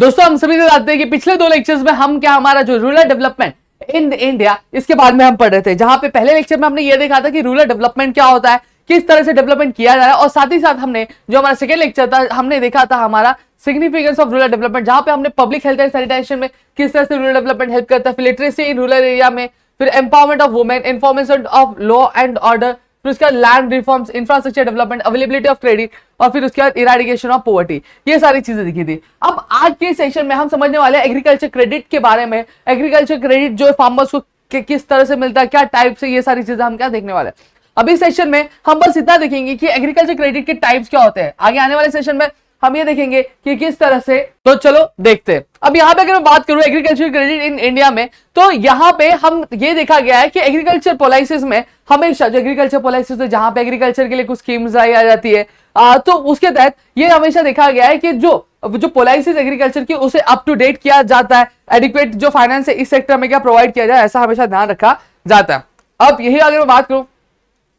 दोस्तों हम सभी जानते हैं कि पिछले 2 लेक्चर्स में हम क्या हमारा जो रूरल डेवलपमेंट इन इंडिया इसके बारे में हम पढ़ रहे थे, जहां पे पहले लेक्चर में हमने ये देखा था कि रूरल डेवलपमेंट क्या होता है, किस तरह से डेवलपमेंट किया जा रहा है, और साथ ही साथ हमने जो हमारा सेकेंड लेक्चर था हमने देखा था हमारा सिग्निफिकेंस ऑफ रूरल डेवलपमेंट, जहां पे हमने पब्लिक हेल्थ एंड सैनिटेशन में किस तरह से रूरल डेवलपमेंट हेल्प करता है, फिर लिटरेसी इन रूरल एरिया में, फिर empowerment of women, information of law and order, फिर उसके बाद land reforms, infrastructure development, availability of credit, और फिर उसके बाद इराडिकेशन ऑफ पॉवर्टी। ये सारी चीजें दिखी थी। अब आज के सेशन में हम समझने वाले हैं एग्रीकल्चर क्रेडिट के बारे में। एग्रीकल्चर क्रेडिट जो फार्मर्स को किस तरह से मिलता है, क्या टाइप से, ये सारी चीजें हम क्या देखने वाले हैं। अभी सेशन में हम बस इतना देखेंगे कि एग्रीकल्चर क्रेडिट के टाइप्स क्या होते हैं। आगे आने वाले सेशन में हम ये देखेंगे कि किस तरह से, तो चलो देखते हैं। अब यहाँ पे अगर मैं बात करूं एग्रीकल्चर क्रेडिट इन इंडिया में, तो यहाँ पे हम ये देखा गया है कि एग्रीकल्चर पॉलिसीज में हमेशा जो एग्रीकल्चर पॉलिसीज है, जहां पे एग्रीकल्चर के लिए कुछ स्कीम्स लाई आ जाती है, तो उसके तहत ये हमेशा देखा गया है कि जो पॉलिसीज एग्रीकल्चर की उसे अप टू डेट किया जाता है, एडिक्वेट जो फाइनेंस है इस सेक्टर में क्या प्रोवाइड किया जाए, ऐसा हमेशा ध्यान रखा जाता है। अब यही अगर मैं बात करूं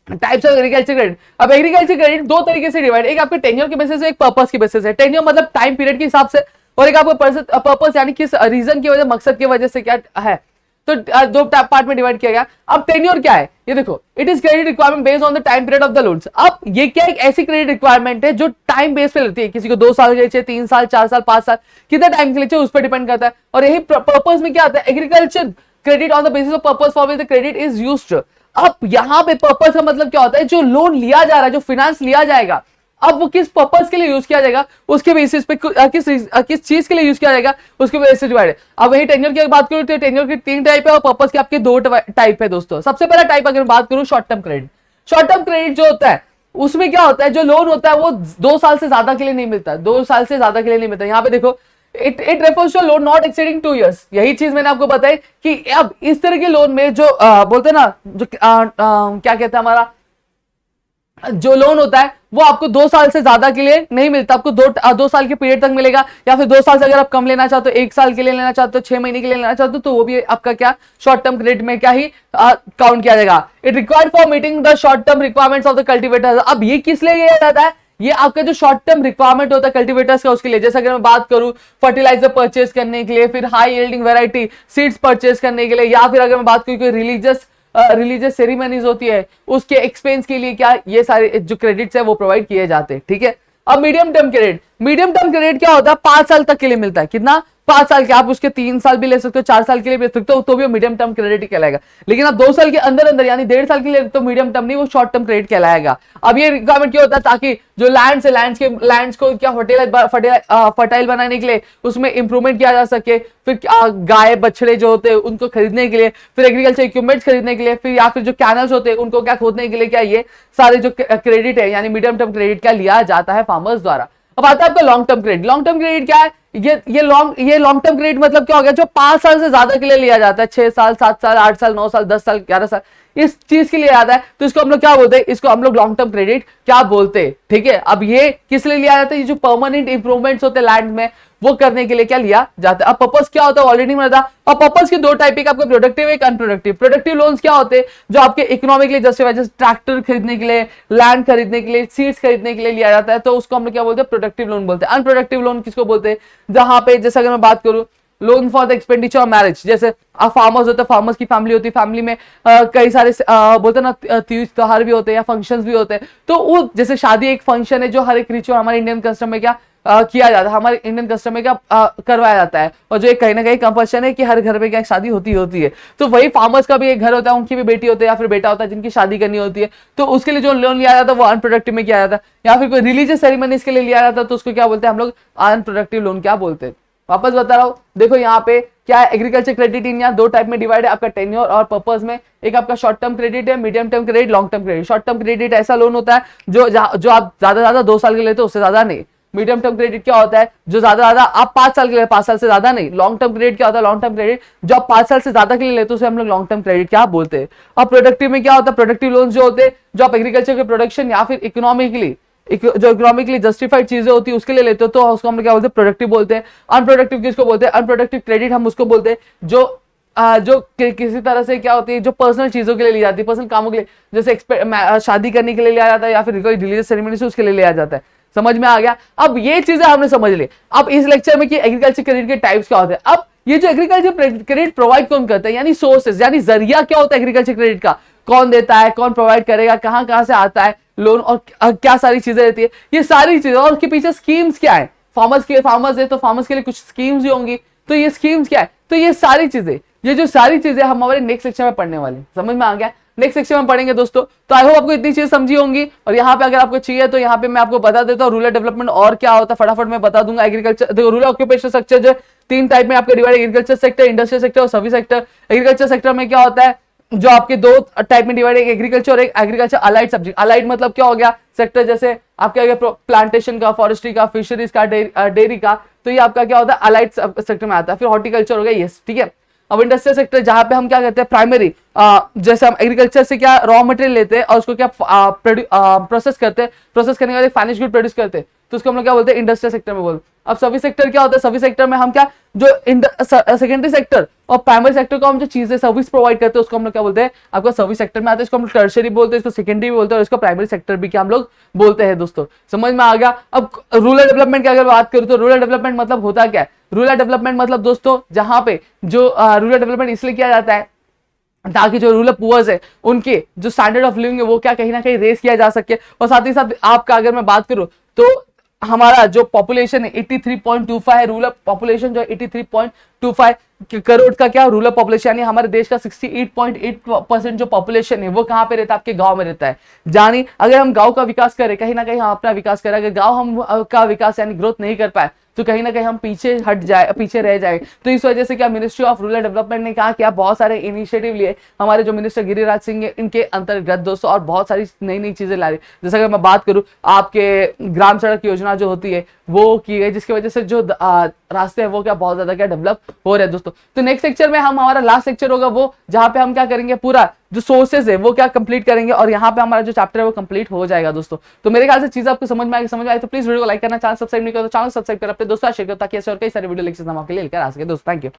टाइप्स ऑफ एग्रीकल्चर क्रेडिट, अब एग्रीकल्चर क्रेडिट दो तरीके से डिवाइड, एक आपके टेन्योर के बेसिस से, एक पर्पस के बेसिस से। टेन्योर मतलब टाइम पीरियड के हिसाब से, और एक आपको पर्पस यानी किस रीजन की वजह, मकसद की वजह से क्या है। तो दो पार्ट में डिवाइड किया गया। अब टेन्योर क्या है, ये देखो, it is credit requirement based on the time period of the loans. अब ये क्या एक ऐसी क्रेडिट रिक्वायरमेंट है जो टाइम बेस पे लेती है, किसी को 2 साल के लिए चाहिए, 3 साल, 4 साल, 5 साल, कितने टाइम के लिए चाहिए उस पर डिपेंड करता है। और यही पर्पस में क्या आता है, agriculture credit on the basis of purpose for which the credit is used. अब यहां पे पर्पस का मतलब क्या होता है, जो लोन लिया जा रहा है, जो फाइनेंस लिया जाएगा, अब वो किस पर्पस के लिए यूज किया जाएगा उसके बेसिस पे, किस चीज के लिए यूज किया जाएगा उसके बेसिस से डिवाइड है। अब वही टेन्योर की बात करूं तो टेन्योर की 3 टाइप है और पर्पस के आपके 2 टाइप है दोस्तों। सबसे पहला टाइप अगर बात करूं short term credit. Short term credit जो होता है उसमें क्या होता है, जो लोन होता है वो 2 साल से ज्यादा के लिए नहीं मिलता, 2 साल से ज्यादा के लिए नहीं मिलता। यहाँ पे देखो it refers to loan not exceeding 2 years। यही चीज मैंने आपको बताई कि अब इस तरह के लोन में जो बोलते हैं ना, जो क्या कहते हैं, हमारा जो लोन होता है वो आपको 2 साल से ज्यादा के लिए नहीं मिलता, आपको 2 साल के पीरियड तक मिलेगा, या फिर 2 साल से अगर आप कम लेना चाहते हो, 1 साल के लिए लेना चाहते हो, 6 महीने के लिए लेना चाहते हो, तो वो भी आपका क्या शॉर्ट टर्म क्रेडिट में क्या ही काउंट किया जाएगा। It required for meeting the short term requirements of the cultivator. अब ये किस लिए लिया जाता है, ये आपका जो शॉर्ट टर्म रिक्वायरमेंट होता है कल्टीवेटर्स का उसके लिए। जैसे अगर मैं बात करूं फर्टिलाइजर परचेज करने के लिए, फिर high yielding variety seeds purchase करने के लिए, या फिर अगर मैं बात करूं कोई रिलीजियस सेरेमनीज होती है उसके एक्सपेंस के लिए, क्या ये सारे जो क्रेडिट्स है वो प्रोवाइड किए जाते हैं। ठीक है। अब मीडियम टर्म क्रेडिट क्या होता है, 5 साल तक के लिए मिलता है। कितना, 5 साल के, आप उसके 3 साल भी ले सकते हो, 4 साल के लिए भी ले सकते हो, तो भी मीडियम टर्म क्रेडिट कहलाएगा। लेकिन आप 2 साल के अंदर यानी 1.5 साल के लिए तो मीडियम टर्म नहीं, वो शॉर्ट टर्म क्रेडिट कहलाएगा। अब ये रिक्वायरमेंट क्या होता है, ताकि जो लैंड्स को क्या फर्टाइल बनाने के लिए उसमें इंप्रूवमेंट किया जा सके, फिर गाय बछड़े जो होते हैं उनको खरीदने के लिए, फिर एग्रीकल्चर इक्विपमेंट्स खरीदने के लिए, फिर या फिर जो कैनल्स होते हैं उनको क्या खोदने के लिए, क्या ये सारे जो क्रेडिट है यानी मीडियम टर्म क्रेडिट क्या लिया जाता है फार्मर्स द्वारा। अब आता है आपका long term credit. Long term credit क्या है, ये लॉन्ग टर्म क्रेडिट मतलब क्या हो गया, जो 5 साल से ज्यादा के लिए लिया जाता है, 6 साल, 7 साल, 8 साल, 9 साल, 10 साल, 11 साल, इस चीज के लिए आता है, तो इसको हम लोग क्या बोलते हैं, इसको हम लोग लॉन्ग टर्म क्रेडिट क्या बोलते हैं। ठीक है। अब ये किस लिए लिया जाता है, ये जो परमानेंट इंप्रूवमेंट्स होते हैं लैंड में वो करने के लिए क्या लिया जाता है। अब पर्पस क्या होता है ऑलरेडी मैंने बताया। अब पर्पस के 2 टाइप, एक आपका प्रोडक्टिव, एक अनप्रोडक्टिव। प्रोडक्टिव लोन्स क्या होते हैं, जो आपके इकोनॉमिकली जस्टिफाई, जैसे ट्रैक्टर खरीदने के लिए, लैंड खरीदने के लिए, सीड्स खरीदने के लिए लिया जाता है, तो उसको हम लोग क्या बोलते हैं, प्रोडक्टिव लोन बोलते हैं। अनप्रोडक्टिव लोन किसको बोलते हैं, जहां पे जैसे अगर मैं बात करूं loan for the expenditure of marriage, जैसे फार्मर्स होते हैं, फार्मर्स की फैमिली होती है, फैमिली में कई सारे बोलते हैं ना तीज त्योहार भी होते हैं या फंक्शंस भी होते हैं, तो वो जैसे शादी एक फंक्शन है जो हर एक रिचुअल हमारे इंडियन कस्टम में क्या किया जाता है, हमारे इंडियन कस्टम में क्या करवाया जाता है, और जो एक कहीं ना कहीं कंपल्शन है कि हर घर में क्या शादी होती है। तो वही फार्मर्स का भी एक घर होता है, उनकी भी बेटी होती है या फिर बेटा होता है जिनकी शादी करनी होती है, तो उसके लिए जो लोन लिया जाता है वो अनप्रोडक्टिव में किया जाता है। या फिर कोई रिलीजियस सेरेमनीज के लिए लिया जाता है तो उसको क्या बोलते हैं हम लोग, अनप्रोडक्टिव लोन क्या बोलते हैं। वापस बता रहा हूं, देखो यहाँ पे क्या है, एग्रीकल्चर क्रेडिट इन यहाँ 2 टाइप में डिवाइड है आपका टेन्योर और पर्पस में। एक आपका शॉर्ट टर्म क्रेडिट है, medium term credit, long term credit. Short term credit ऐसा लोन होता है जो आप ज्यादा 2 साल के लेते हो, उससे ज्यादा नहीं। मीडियम टर्म क्रेडिट क्या होता है, जो ज्यादा आप 5 साल के लिए, 5 साल से ज्यादा नहीं। लॉन्ग टर्म क्रेडिट क्या होता है, लॉन्ग टर्म क्रेडिट जो आप 5 साल से ज्यादा के लिए लेते हो उसे हम लोग लॉन्ग टर्म क्रेडिट क्या बोलते हैं। अब प्रोडक्टिव में क्या होता है, प्रोडक्टिव लोन जो होते हैं जो आप एग्रीकल्चर के प्रोडक्शन या फिर जो इकोनॉमिकली जस्टिफाइड चीजें होती है उसके लिए लेते हो, तो उसको हम क्या बोलते हैं, प्रोडक्टिव बोलते हैं। अनप्रोडक्टिव किसको बोलते हैं, अनप्रोडक्टिव क्रेडिट हम उसको बोलते हैं जो किसी तरह से क्या होती है, जो पर्सनल चीजों के लिए ली जाती है, पर्सनल कामों के लिए, जैसे शादी करने के लिए लिया जाता है या फिर कोई रिलीजियस सेरेमनी से उसके लिए लिया जाता है। समझ में आ गया। अब ये चीजें हमने समझ ली। अब इस लेक्चर में कि एग्रीकल्चर क्रेडिट के टाइप्स क्या होते हैं। अब ये जो एग्रीकल्चर क्रेडिट प्रोवाइड कौन करता है, यानी सोर्सेज, यानी जरिया क्या होता है एग्रीकल्चर क्रेडिट का, कौन देता है, कौन प्रोवाइड करेगा, कहां कहां से आता है लोन, और क्या सारी चीजें रहती है, ये सारी चीजें, और उसके पीछे स्कीम्स क्या है, फार्मर्स है तो फार्मर्स के लिए कुछ स्कीम्स भी होंगी, तो ये स्कीम्स क्या है, तो ये सारी चीजें, ये जो सारी चीजें हम हमारे नेक्स्ट लेक्चर में पढ़ने वाले, समझ में आ गया, नेक्स्ट सेक्शन में पढ़ेंगे दोस्तों। तो आई होप आपको इतनी चीज समझी होंगी। और यहाँ पे अगर आपको चाहिए तो यहाँ पे मैं आपको बता देता हूँ रूरल डेवलपमेंट और क्या होता है, फटाफट मैं बता दूंगा। एग्रीकल्चर देखो, रूरल ऑक्यूपेशन स्ट्रक्चर जो 3 टाइप में आपके divide, agriculture sector, industrial sector और सर्विस सेक्टर। एग्रीकल्चर सेक्टर में क्या होता है, जो आपके 2 टाइप में डिवाइड है, एग्रीकल्चर और एक एग्रीकल्चर अलाइड सब्जेक्ट। अलाइड मतलब क्या हो गया, सेक्टर जैसे आपके आगे प्लांटेशन का, फॉरेस्ट्री का, फिशरीज का, डेयरी का, तो ये आपका क्या होता है अलाइड सेक्टर में आता है। फिर हॉर्टिकल्चर हो गया, यस ठीक है। अब इंडस्ट्रियल सेक्टर जहां पे हम क्या करते हैं, प्राइमरी, जैसे हम एग्रीकल्चर से क्या रॉ मटेरियल लेते हैं और उसको क्या प्रोसेस करते हैं, प्रोसेस करने के बाद एक फाइनिश गुड प्रोड्यूस करते हैं, तो उसको हम लोग क्या बोलते हैं, इंडस्ट्रियल सेक्टर में बोलते हैं। अब सर्विस सेक्टर क्या होता है, सर्विस सेक्टर में हम क्या, जो सेकेंडरी सेक्टर और प्राइमरी सेक्टर को हम जो चीजें सर्विस प्रोवाइड करते हैं उसको हम लोग क्या बोलते हैं, आपको सर्विस सेक्टर में आता है। इसको हम लोग टर्शियरी बोलते हैं, इसको सेकेंडरी भी बोलते हैं, और इसको प्राइमरी सेक्टर भी क्या हम लोग बोलते हैं दोस्तों, समझ में आ गया। अब रूरल डेवलपमेंट की अगर बात करूं तो रूरल डेवलपमेंट मतलब होता क्या है, रूरल डेवलपमेंट मतलब दोस्तों जहां पे जो रूरल डेवलपमेंट इसलिए किया जाता है ताकि जो रूरल पुअर्स है उनके जो स्टैंडर्ड ऑफ लिविंग है वो क्या कहीं ना कहीं रेस किया जा सके। और साथ ही साथ आपका अगर मैं बात करूं तो हमारा जो पॉपुलेशन है 83.25 है, रूरल पॉपुलेशन जो 83.25 करोड़ का क्या रूरल पॉपुलेशन, यानी हमारे देश का 68.8% जो पॉपुलेशन है वो कहां पे रहता है, आपके गांव में रहता है। जानी अगर हम गांव का विकास करें, कहीं ना कहीं हम अपना विकास करें, अगर गांव हम का विकास यानी ग्रोथ नहीं कर पाए तो कहीं ना कहीं हम पीछे रह जाए। तो इस वजह से क्या मिनिस्ट्री ऑफ रूरल डेवलपमेंट ने कहा कि आप बहुत सारे इनिशिएटिव लिए, हमारे जो मिनिस्टर गिरिराज सिंह इनके अंतर्गत दोस्तों, और बहुत सारी नई नई चीजें ला रही। जैसे अगर मैं बात करूं, आपके ग्राम सड़क योजना जो होती है वो की गई, जिसकी वजह से जो रास्ते हैं वो क्या बहुत ज्यादा क्या डेवलप हो रहे हैं दोस्तों। तो नेक्स्ट लेक्चर में हम, हमारा लास्ट लेक्चर होगा वो, जहां पे हम क्या करेंगे, पूरा जो सोर्सेज है वो क्या कंप्लीट करेंगे, और यहाँ पे हमारा जो चैप्टर है वो कंप्लीट हो जाएगा दोस्तों। तो मेरे ख्याल से चीज आपको समझ में आए तो प्लीज वीडियो को लाइक करना, चैनल सब्सक्राइब नहीं करो तो चैनल सब्सक्राइब कर अपने दोस्तों शेयर करो, ताकि ऐसे और कई सारे वीडियो लेक्चर्स हम आपके लिए लेकर आ सके दोस्तों। Thank you.